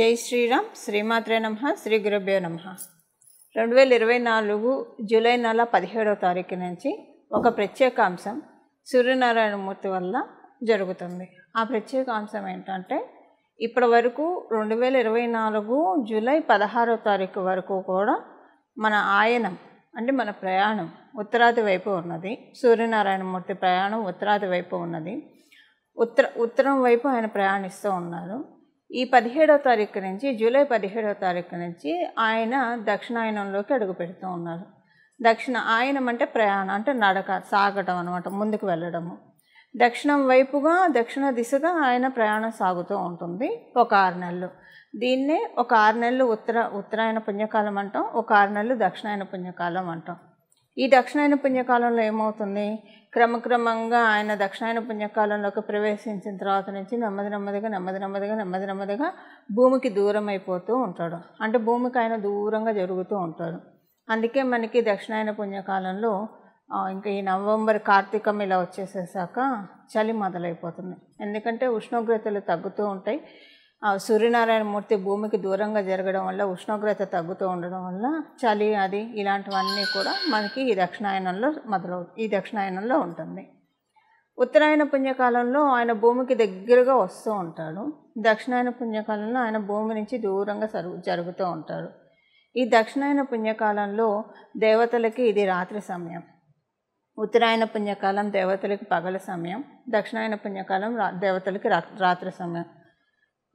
జై శ్రీరామ్. శ్రీమాత్రే నమః. శ్రీ గురుభ్యో నమః. 2024 జూలై నెల 17వ తారీఖు నుంచి ఒక ప్రత్యేక అంశం సూర్యనారాయణమూర్తి వల్ల జరుగుతుంది. ఆ ప్రత్యేక అంశం ఏంటంటే, ఇప్పటి వరకు 2024 జూలై 16వ తారీఖు వరకు కూడా మన ఆయనం అంటే మన ప్రయాణం ఉత్తరాది వైపు ఉన్నది. సూర్యనారాయణమూర్తి ప్రయాణం ఉత్తరాది వైపు ఉన్నది. ఉత్తరం వైపు ఆయన ప్రయాణిస్తూ ఉన్నారు. ఈ 17వ తారీఖు నుంచి, జూలై 17వ తారీఖు నుంచి ఆయన దక్షిణాయనంలోకి అడుగు పెడుతూ ఉన్నారు. ఆయనం అంటే ప్రయాణం, అంటే నడక, సాగటం అనమాట, ముందుకు వెళ్ళడము. దక్షిణం వైపుగా, దక్షిణ దిశగా ఆయన ప్రయాణం సాగుతూ ఉంటుంది ఒక 6 నెలలు. దీన్నే ఒక 6 నెలలు ఉత్తరాయణ పుణ్యకాలం అంటాం, ఒక 6 నెలలు దక్షిణాయన పుణ్యకాలం అంటాం. ఈ దక్షిణాయన పుణ్యకాలంలో ఏమవుతుంది, క్రమక్రమంగా ఆయన దక్షిణాయన పుణ్యకాలంలోకి ప్రవేశించిన తర్వాత నుంచి నెమ్మదిగా భూమికి దూరం అయిపోతూ ఉంటాడు. అంటే భూమికి ఆయన దూరంగా జరుగుతూ ఉంటాడు. అందుకే మనకి దక్షిణాయన పుణ్యకాలంలో ఇంకా ఈ నవంబర్, కార్తీకం ఇలా వచ్చేసేసాక చలి మొదలైపోతుంది. ఎందుకంటే ఉష్ణోగ్రతలు తగ్గుతూ ఉంటాయి. సూర్యనారాయణమూర్తి భూమికి దూరంగా జరగడం వల్ల ఉష్ణోగ్రత తగ్గుతూ ఉండడం వల్ల చలి అది ఇలాంటివన్నీ కూడా మనకి ఈ దక్షిణాయనంలో ఉంటుంది. ఉత్తరాయణ పుణ్యకాలంలో ఆయన భూమికి దగ్గరగా వస్తూ ఉంటాడు. దక్షిణాయన పుణ్యకాలంలో ఆయన భూమి నుంచి దూరంగా జరుగుతూ ఉంటాడు. ఈ దక్షిణాయన పుణ్యకాలంలో దేవతలకి ఇది రాత్రి సమయం. ఉత్తరాయణ పుణ్యకాలం దేవతలకి పగల సమయం, దక్షిణాయన పుణ్యకాలం దేవతలకి రాత్రి సమయం.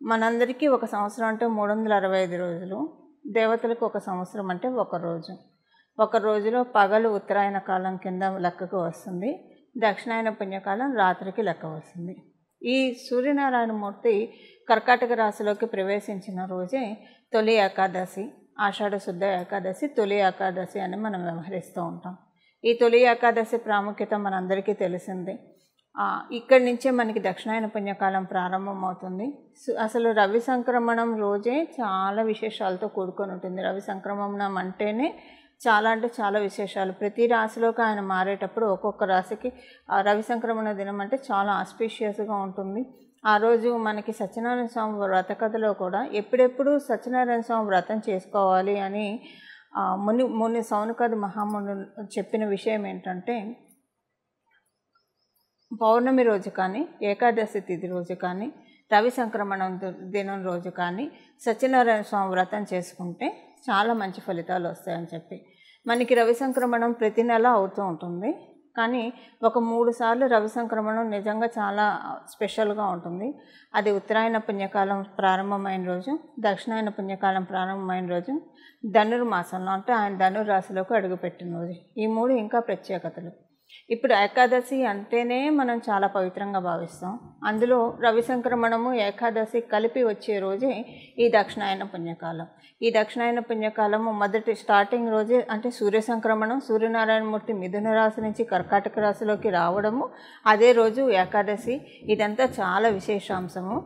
మనందరికీ ఒక సంవత్సరం అంటే 365 రోజులు, దేవతలకు ఒక సంవత్సరం అంటే ఒక రోజులో పగలు ఉత్తరాయణ కాలం కింద లెక్కకు వస్తుంది, దక్షిణాయన పుణ్యకాలం రాత్రికి లెక్క వస్తుంది. ఈ సూర్యనారాయణమూర్తి కర్కాటక రాశిలోకి ప్రవేశించిన రోజే తొలి ఏకాదశి, ఆషాఢ శుద్ధ ఏకాదశి, తొలి ఏకాదశి అని మనం వ్యవహరిస్తూ ఉంటాం. ఈ తొలి ఏకాదశి ప్రాముఖ్యత మనందరికీ తెలిసిందే. ఇక్కడి నుంచే మనకి దక్షిణాయన పుణ్యకాలం ప్రారంభమవుతుంది. అసలు రవి సంక్రమణం రోజే చాలా విశేషాలతో కూడుకొని ఉంటుంది. రవి సంక్రమణం అంటేనే చాలా విశేషాలు. ప్రతి రాశిలోకి ఆయన మారేటప్పుడు ఒక్కొక్క రాశికి రవి సంక్రమణ దినం అంటే చాలా ఆస్పీషియస్గా ఉంటుంది. ఆ రోజు మనకి సత్యనారాయణ స్వామి వ్రత కథలో కూడా ఎప్పుడెప్పుడు సత్యనారాయణ స్వామి వ్రతం చేసుకోవాలి అని ముని సౌనకాది మహాముని చెప్పిన విషయం ఏంటంటే, పౌర్ణమి రోజు కానీ, ఏకాదశి తిథి రోజు కానీ, రవి సంక్రమణం దినం రోజు కానీ సత్యనారాయణ స్వామి వ్రతం చేసుకుంటే చాలా మంచి ఫలితాలు వస్తాయని చెప్పి. మనకి రవి సంక్రమణం ప్రతి నెల అవుతూ ఉంటుంది. కానీ ఒక 3 సార్లు రవి సంక్రమణం నిజంగా చాలా స్పెషల్గా ఉంటుంది. అది ఉత్తరాయణ పుణ్యకాలం ప్రారంభమైన రోజు, దక్షిణాయన పుణ్యకాలం ప్రారంభమైన రోజు, ధనుర్మాసంలో అంటే ఆయన ధనుర్రాశిలోకి అడుగుపెట్టిన రోజు. ఈ 3 ఇంకా ప్రత్యేకతలు. ఇప్పుడు ఏకాదశి అంటేనే మనం చాలా పవిత్రంగా భావిస్తాం. అందులో రవి సంక్రమణము, ఏకాదశి కలిపి వచ్చే రోజే ఈ దక్షిణాయన పుణ్యకాలం. ఈ దక్షిణాయన పుణ్యకాలము మొదటి స్టార్టింగ్ రోజే అంటే సూర్య సంక్రమణం, సూర్యనారాయణమూర్తి మిథున రాశి నుంచి కర్కాటక రాశిలోకి రావడము, అదే రోజు ఏకాదశి. ఇదంతా చాలా విశేషాంశము.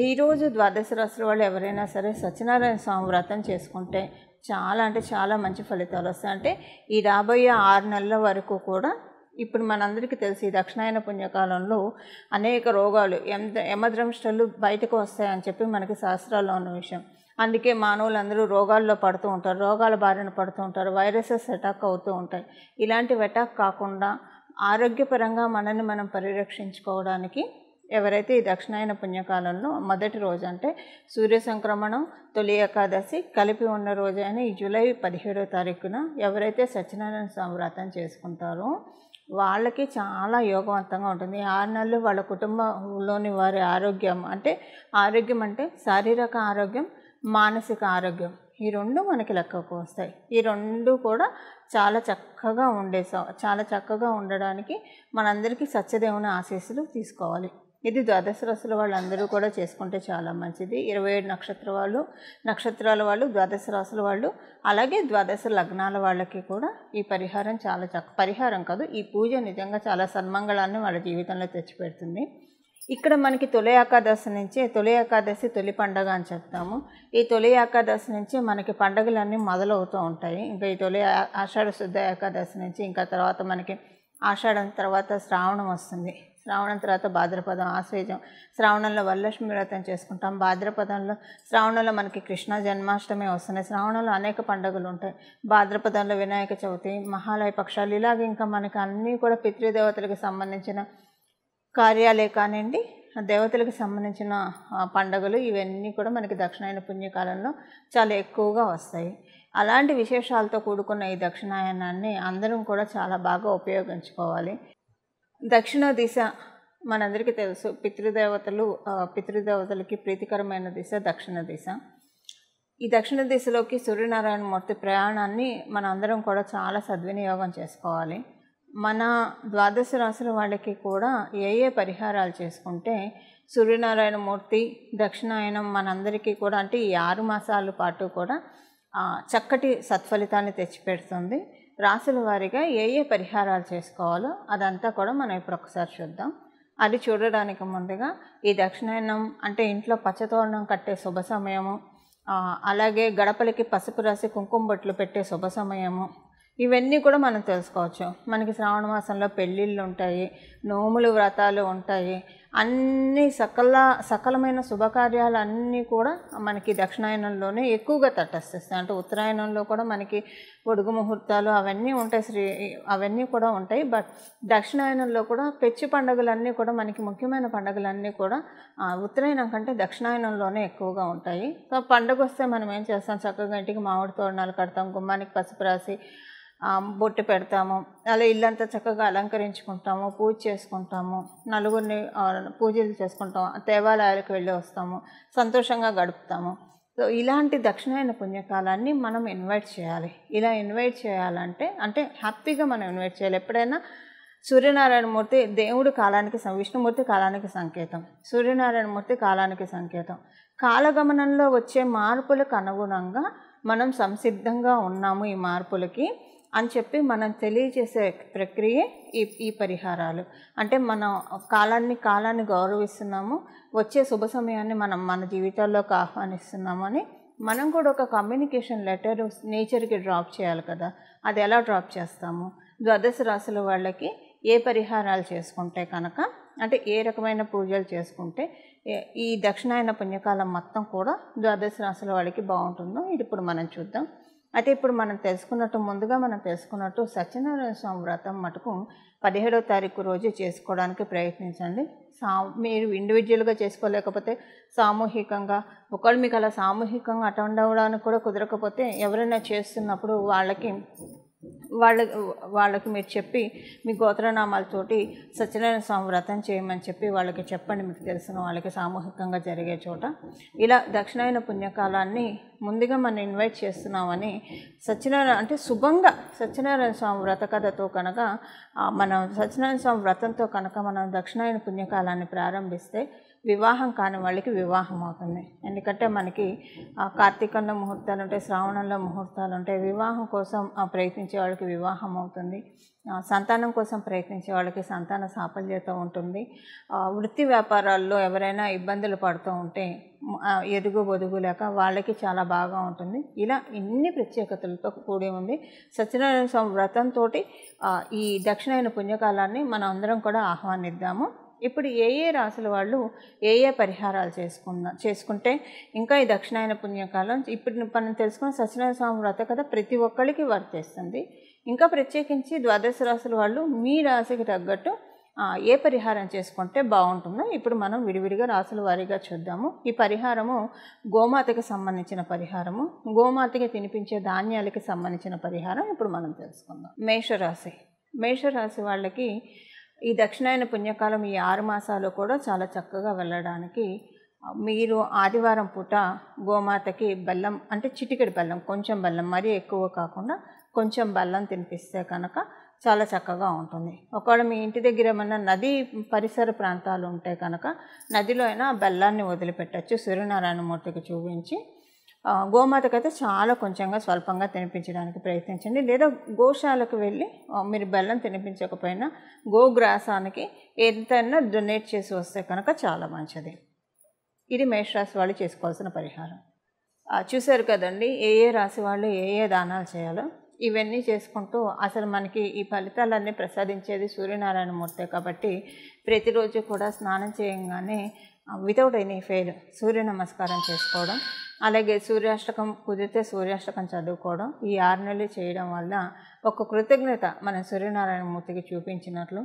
ఈరోజు ద్వాదశ రాశుల వాళ్ళు ఎవరైనా సరే సత్యనారాయణ స్వామి వ్రతం చేసుకుంటే చాలా మంచి ఫలితాలు వస్తాయి. అంటే ఈ రాబోయే 6 నెలల వరకు కూడా, ఇప్పుడు మనందరికీ తెలిసి దక్షిణాయన పుణ్యకాలంలో అనేక రోగాలు, యమద్రంష్టలు బయటకు వస్తాయని చెప్పి మనకి శాస్త్రాల్లో ఉన్న విషయం. అందుకే మానవులందరూ రోగాల్లో పడుతూ ఉంటారు, రోగాల బారిన పడుతూ ఉంటారు, వైరసెస్ అటాక్ అవుతూ ఉంటాయి. ఇలాంటివి అటాక్ కాకుండా ఆరోగ్యపరంగా మనల్ని మనం పరిరక్షించుకోవడానికి ఎవరైతే ఈ దక్షిణాయన పుణ్యకాలంలో మొదటి రోజు అంటే సూర్య సంక్రమణం, తొలి ఏకాదశి కలిపి ఉన్న రోజు అయిన ఈ జూలై 17వ తారీఖున ఎవరైతే సత్యనారాయణ స్వామి వ్రతం చేసుకుంటారో వాళ్ళకి చాలా యోగవంతంగా ఉంటుంది. 6 నెలలు వాళ్ళ కుటుంబంలోని వారి ఆరోగ్యం అంటే శారీరక ఆరోగ్యం, మానసిక ఆరోగ్యం, ఈ 2 మనకి లెక్కకు వస్తాయి. ఈ 2 కూడా చాలా చక్కగా ఉండడానికి మనందరికీ సత్యదేవుని ఆశీస్సులు తీసుకోవాలి. ఇది ద్వాదశ రాశుల వాళ్ళందరూ కూడా చేసుకుంటే చాలా మంచిది. 27 నక్షత్రాల వాళ్ళు, ద్వాదశ రాశుల వాళ్ళు, అలాగే ద్వాదశ లగ్నాల వాళ్ళకి కూడా ఈ పరిహారం పరిహారం కాదు, ఈ పూజ నిజంగా చాలా సన్మంగళాన్ని వాళ్ళ జీవితంలో తెచ్చిపెడుతుంది. ఇక్కడ మనకి తొలి ఏకాదశి తొలి పండగ అని చెప్తాము. ఈ తొలి ఏకాదశి నుంచి మనకి పండుగలన్నీ మొదలవుతూ ఉంటాయి. ఇంకా ఈ తొలి ఆషాఢ శుద్ధ ఏకాదశి నుంచి ఇంకా తర్వాత మనకి ఆషాఢం తర్వాత శ్రావణం వస్తుంది. శ్రావణం తర్వాత భాద్రపదం, ఆశ్వేజం. శ్రావణంలో వరలక్ష్మి వ్రతం చేసుకుంటాం. భాద్రపదంలో శ్రావణంలో మనకి కృష్ణ జన్మాష్టమి వస్తున్నాయి. శ్రావణంలో అనేక పండుగలు ఉంటాయి. భాద్రపదంలో వినాయక చవితి, మహాలయ పక్షాలు, ఇలాగ ఇంకా మనకి అన్నీ కూడా పితృదేవతలకు సంబంధించిన కార్యాలే కానివ్వండి, దేవతలకు సంబంధించిన పండుగలు, ఇవన్నీ కూడా మనకి దక్షిణాయన పుణ్యకాలంలో చాలా ఎక్కువగా వస్తాయి. అలాంటి విశేషాలతో కూడుకున్న ఈ దక్షిణాయనాన్ని అందరం కూడా చాలా బాగా ఉపయోగించుకోవాలి. దక్షిణ దిశ మనందరికీ తెలుసు, పితృదేవతలకి ప్రీతికరమైన దిశ దక్షిణ దిశ. ఈ దక్షిణ దిశలోకి సూర్యనారాయణమూర్తి ప్రయాణాన్ని మనందరం కూడా చాలా సద్వినియోగం చేసుకోవాలి. మన ద్వాదశ రాశుల వాళ్ళకి కూడా ఏ పరిహారాలు చేసుకుంటే సూర్యనారాయణమూర్తి దక్షిణాయనం మనందరికీ కూడా, అంటే ఈ 6 మాసాల పాటు కూడా చక్కటి సత్ఫలితాన్ని తెచ్చిపెడుతుంది. రాశుల వారీగా ఏ పరిహారాలు చేసుకోవాలో అదంతా కూడా మనం ఇప్పుడు ఒకసారి చూద్దాం. అది చూడడానికి ముందుగా ఈ దక్షిణాయనం అంటే ఇంట్లో పచ్చతోరణం కట్టే శుభ సమయము, అలాగే గడపలకి పసుపు రాసి కుంకుమ బొట్లు పెట్టే శుభ సమయము, ఇవన్నీ కూడా మనం తెలుసుకోవచ్చు. మనకి శ్రావణ మాసంలో పెళ్ళిళ్ళు ఉంటాయి, నోములు వ్రతాలు ఉంటాయి, అన్ని సకలమైన శుభకార్యాలు అన్నీ కూడా మనకి దక్షిణాయనంలోనే ఎక్కువగా తటస్థిస్తాయి. అంటే ఉత్తరాయణంలో కూడా మనకి పొడుగు ముహూర్తాలు అవన్నీ ఉంటాయి, అవన్నీ కూడా ఉంటాయి. బట్ దక్షిణాయనంలో కూడా పెచ్చు పండుగలన్నీ కూడా మనకి ముఖ్యమైన పండుగలన్నీ కూడా ఉత్తరాయణం కంటే దక్షిణాయనంలోనే ఎక్కువగా ఉంటాయి. సో పండుగ వస్తే మనం ఏం చేస్తాం, చక్కగా ఇంటికి మామిడి తోరణాలు కడతాం, గుమ్మానికి పసుపు రాసి బొట్టు పెడతాము, అలా ఇల్లంతా చక్కగా అలంకరించుకుంటాము, పూజ చేసుకుంటాము, నలుగురిని పూజలు చేసుకుంటాము, దేవాలయాలకు వెళ్ళి వస్తాము, సంతోషంగా గడుపుతాము. సో ఇలాంటి దక్షిణాయన పుణ్యకాలాన్ని మనం ఇన్వైట్ చేయాలి. ఇలా ఇన్వైట్ చేయాలంటే అంటే హ్యాపీగా మనం ఇన్వైట్ చేయాలి. ఎప్పుడైనా సూర్యనారాయణమూర్తి దేవుడు కాలానికి, విష్ణుమూర్తి కాలానికి సంకేతం, సూర్యనారాయణమూర్తి కాలానికి సంకేతం. కాలగమనంలో వచ్చే మార్పులకు అనుగుణంగా మనం సంసిద్ధంగా ఉన్నాము ఈ మార్పులకి అని చెప్పి మనం తెలియజేసే ప్రక్రియే ఈ పరిహారాలు. అంటే మనం కాలాన్ని గౌరవిస్తున్నాము, వచ్చే శుభ సమయాన్ని మనం మన జీవితాల్లోకి ఆహ్వానిస్తున్నాము అని మనం కూడా ఒక కమ్యూనికేషన్ లెటర్ నేచర్కి డ్రాప్ చేయాలి కదా. అది ఎలా డ్రాప్ చేస్తాము? ద్వాదశ రాశుల వాళ్ళకి ఏ పరిహారాలు చేసుకుంటే కనుక, అంటే ఏ రకమైన పూజలు చేసుకుంటే ఈ దక్షిణాయన పుణ్యకాలం మొత్తం కూడా ద్వాదశ రాశుల వాళ్ళకి బాగుంటుందో ఇది ఇప్పుడు మనం చూద్దాం. అయితే ఇప్పుడు ముందుగా మనం తెలుసుకున్నట్టు సత్యనారాయణ స్వామి వ్రతం మటుకు 17వ తారీఖు రోజు చేసుకోవడానికి ప్రయత్నించండి. మీరు ఇండివిజువల్గా చేసుకోలేకపోతే సామూహికంగా, ఒకవేళ మీకు అలా సామూహికంగా అటెండ్ అవ్వడానికి కూడా కుదరకపోతే ఎవరైనా చేస్తున్నప్పుడు వాళ్ళకి మీరు చెప్పి మీ గోత్రనామాలతోటి సత్యనారాయణ స్వామి వ్రతం చేయమని చెప్పి వాళ్ళకి చెప్పండి, మీకు తెలిసిన వాళ్ళకి సామూహికంగా జరిగే చోట. ఇలా దక్షిణాయన పుణ్యకాలాన్ని ముందుగా మనం ఇన్వైట్ చేస్తున్నామని అంటే శుభంగా సత్యనారాయణ స్వామి వ్రత కథతో కనుక మనం సత్యనారాయణ స్వామి వ్రతంతో కనుక మనం దక్షిణాయన పుణ్యకాలాన్ని ప్రారంభిస్తే వివాహం కాని వాళ్ళకి వివాహం అవుతుంది. ఎందుకంటే మనకి కార్తీకంలో ముహూర్తాలు ఉంటాయి, శ్రావణంలో ముహూర్తాలు ఉంటాయి. వివాహం కోసం ప్రయత్నించే వాళ్ళకి వివాహం అవుతుంది, సంతానం కోసం ప్రయత్నించే వాళ్ళకి సంతాన సాఫల్యత ఉంటుంది. వృత్తి వ్యాపారాల్లో ఎవరైనా ఇబ్బందులు పడుతూ ఉంటే ఎదుగు బొదుగు లేక వాళ్ళకి చాలా బాగా ఉంటుంది. ఇలా ఇన్ని ప్రత్యేకతలతో కూడి ఉంది. సత్యనారాయణ స్వామి వ్రతంతో ఈ దక్షిణాయన పుణ్యకాలాన్ని మనం అందరం కూడా ఆహ్వానిద్దాము. ఇప్పుడు ఏ రాశుల వాళ్ళు ఏ పరిహారాలు చేసుకుంటే ఇంకా ఈ దక్షిణాయన పుణ్యకాలం ఇప్పుడు మనం తెలుసుకున్న సత్యనారాయణ స్వామి వ్రత కదా ప్రతి ఒక్కరికి వర్తిస్తుంది. ఇంకా ప్రత్యేకించి ద్వాదశ రాశుల వాళ్ళు మీ రాశికి తగ్గట్టు ఏ పరిహారం చేసుకుంటే బాగుంటుందో ఇప్పుడు మనం విడివిడిగా రాశుల వారీగా చూద్దాము. ఈ పరిహారము గోమాతకి సంబంధించిన పరిహారము, గోమాతకి తినిపించే ధాన్యాలకి సంబంధించిన పరిహారం ఇప్పుడు మనం తెలుసుకుందాం. మేషరాశి వాళ్ళకి ఈ దక్షిణాయన పుణ్యకాలం ఈ 6 మాసాలు కూడా చాలా చక్కగా వెళ్ళడానికి మీరు ఆదివారం పూట గోమాతకి బెల్లం, అంటే చిటికెడు బెల్లం, కొంచెం బెల్లం, మరీ ఎక్కువ కాకుండా కొంచెం బెల్లం తినిపిస్తే కనుక చాలా చక్కగా ఉంటుంది. ఒకవేళ మీ ఇంటి దగ్గర ఏమన్నా నది పరిసర ప్రాంతాలు ఉంటే కనుక నదిలో అయినా బెల్లాన్ని వదిలిపెట్టచ్చు. సూర్యనారాయణమూర్తికి చూపించి గోమాతకైతే చాలా కొంచెంగా స్వల్పంగా తినిపించడానికి ప్రయత్నించండి. లేదా గోశాలకు వెళ్ళి మీరు బెల్లం తినిపించకపోయినా గోగ్రాసానికి ఎంతైనా డొనేట్ చేసి వస్తే కనుక చాలా మంచిది. ఇది మేషరాశి వాళ్ళు చేసుకోవాల్సిన పరిహారం. చూశారు కదండి ఏ రాశి వాళ్ళు ఏ దానాలు చేయాలో. ఇవన్నీ చేసుకుంటూ అసలు మనకి ఈ ఫలితాలన్నీ ప్రసాదించేది సూర్యనారాయణమూర్తే కాబట్టి ప్రతిరోజు కూడా స్నానం చేయంగానే వితౌట్ ఎనీ ఫెయిల్ సూర్య నమస్కారం చేసుకోవడం, అలాగే సూర్యాష్టకం కుదిరితే సూర్యాష్టకం చదువుకోవడం, ఈ 6 నెలలు చేయడం వల్ల ఒక కృతజ్ఞత మన సూర్యనారాయణమూర్తికి చూపించినట్లు.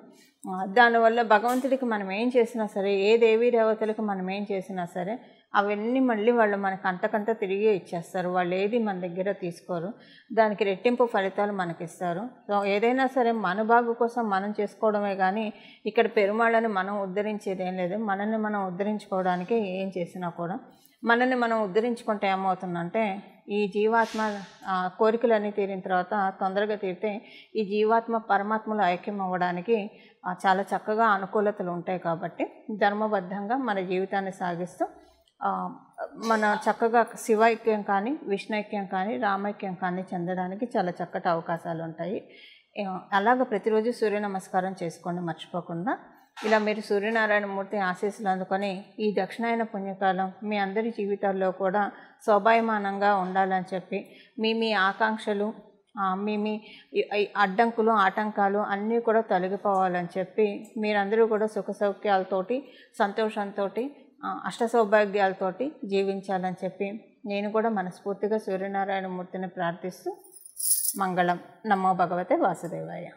దానివల్ల భగవంతుడికి మనం ఏం చేసినా సరే, ఏ దేవీ దేవతలకు మనం ఏం చేసినా సరే అవన్నీ మళ్ళీ వాళ్ళు మనకు అంతకంత తిరిగి ఇచ్చేస్తారు. వాళ్ళు ఏది మన దగ్గర తీసుకోరు, దానికి రెట్టింపు ఫలితాలు మనకిస్తారు. సో ఏదైనా సరే మన బాగు కోసం మనం చేసుకోవడమే కానీ ఇక్కడ పెరుమాళ్ళని మనం ఉద్ధరించేది ఏం లేదు. మనల్ని మనం ఉద్ధరించుకోవడానికి ఏం చేసినా కూడా మనల్ని మనం ఉద్ధరించుకుంటే ఏమవుతుందంటే ఈ జీవాత్మ కోరికలన్నీ తీరిన తర్వాత తొందరగా తీరితే ఈ జీవాత్మ పరమాత్మలో ఐక్యం అవ్వడానికి చాలా చక్కగా అనుకూలతలు ఉంటాయి. కాబట్టి ధర్మబద్ధంగా మన జీవితాన్ని సాగిస్తూ మన చక్కగా శివైక్యం కానీ విష్ణైక్యం కానీ రామైక్యం కానీ చెందడానికి చాలా చక్కటి అవకాశాలు ఉంటాయి. అలాగ ప్రతిరోజు సూర్య నమస్కారం చేసుకోండి మర్చిపోకుండా. ఇలా మీరు సూర్యనారాయణమూర్తి ఆశీస్సులు అందుకొని ఈ దక్షిణాయన పుణ్యకాలం మీ అందరి జీవితాల్లో కూడా శోభాయమానంగా ఉండాలని చెప్పి మీ ఆకాంక్షలు మీ అడ్డంకులు ఆటంకాలు అన్నీ కూడా తొలగిపోవాలని చెప్పి మీరందరూ కూడా సుఖ సౌఖ్యాలతోటి సంతోషంతో అష్ట సౌభాగ్యాలతోటి జీవించాలని చెప్పి నేను కూడా మనస్ఫూర్తిగా సూర్యనారాయణమూర్తిని ప్రార్థిస్తూ మంగళం. నమో భగవతే వాసుదేవాయ.